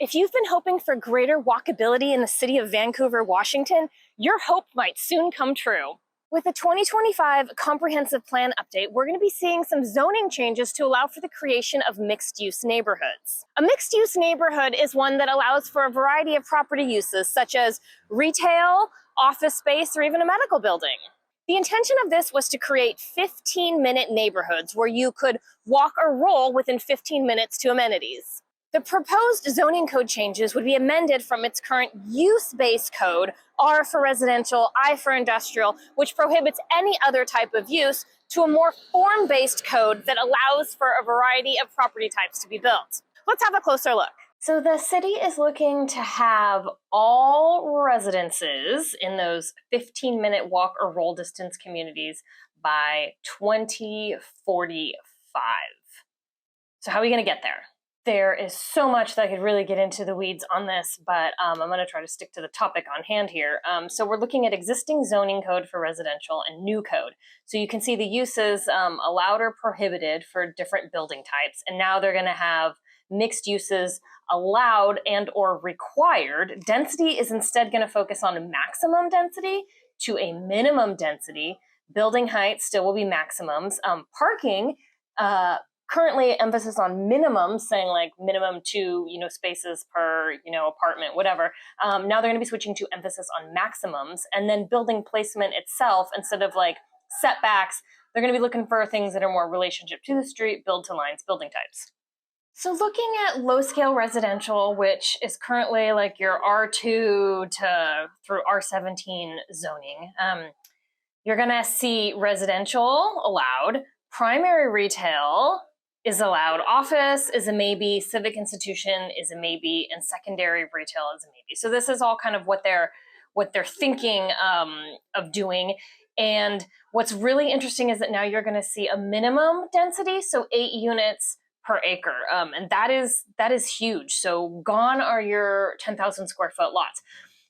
If you've been hoping for greater walkability in the city of Vancouver, Washington, your hope might soon come true. With the 2025 Comprehensive Plan update, we're going to be seeing some zoning changes to allow for the creation of mixed-use neighborhoods. A mixed-use neighborhood is one that allows for a variety of property uses, such as retail, office space, or even a medical building. The intention of this was to create 15-minute neighborhoods where you could walk or roll within 15 minutes to amenities. The proposed zoning code changes would be amended from its current use-based code, R for residential, I for industrial, which prohibits any other type of use, to a more form-based code that allows for a variety of property types to be built. Let's have a closer look. So the city is looking to have all residences in those 15-minute walk or roll distance communities by 2045. So how are we going to get there? There is so much that I could really get into the weeds on this, but I'm going to try to stick to the topic on hand here. So we're looking at existing zoning code for residential and new code. So you can see the uses allowed or prohibited for different building types, and now they're going to have mixed uses allowed and or required. Density is instead going to focus on maximum density to a minimum density. Building height still will be maximums. Parking, currently emphasis on minimum, saying like minimum 2 spaces per apartment, whatever. Now they're going to be switching to emphasis on maximums, and then building placement itself, instead of like setbacks, they're going to be looking for things that are more relationship to the street, build to lines, building types. So looking at low scale residential, which is currently like your R2 to through R17 zoning, you're going to see residential allowed, primary retail is allowed, office is a maybe, civic institution is a maybe, and secondary retail is a maybe. So this is all kind of what they're thinking of doing. And what's really interesting is that now you're going to see a minimum density, so 8 units per acre, and that is huge. So gone are your 10,000 square foot lots.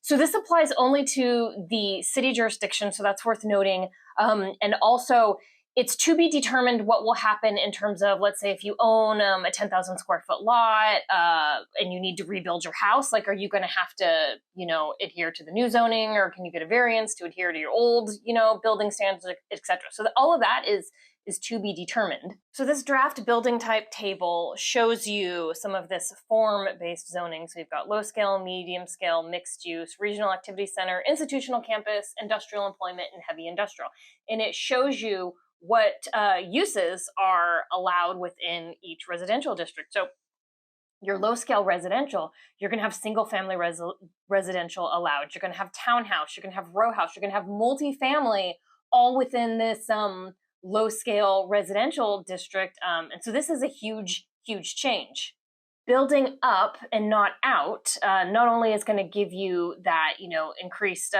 So this applies only to the city jurisdiction, so that's worth noting. And also, it's to be determined what will happen in terms of, let's say, if you own a 10,000 square foot lot and you need to rebuild your house, like, are you going to have to, adhere to the new zoning, or can you get a variance to adhere to your old, building standards, etc. So all of that is to be determined. So this draft building type table shows you some of this form-based zoning. So you've got low scale, medium scale, mixed use, regional activity center, institutional campus, industrial employment, and heavy industrial. And it shows you what uses are allowed within each residential district. So your low scale residential, you're going to have single family residential allowed. You're going to have townhouse, you're going to have row house, you're going to have multifamily, all within this low scale residential district. And so this is a huge, huge change. Building up and not out, not only is going to give you that, increased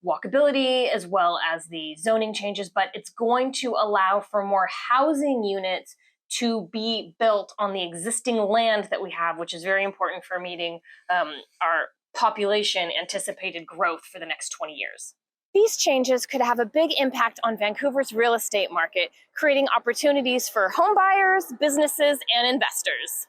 walkability as well as the zoning changes, but it's going to allow for more housing units to be built on the existing land that we have, which is very important for meeting our population anticipated growth for the next 20 years. These changes could have a big impact on Vancouver's real estate market, creating opportunities for home buyers, businesses, and investors.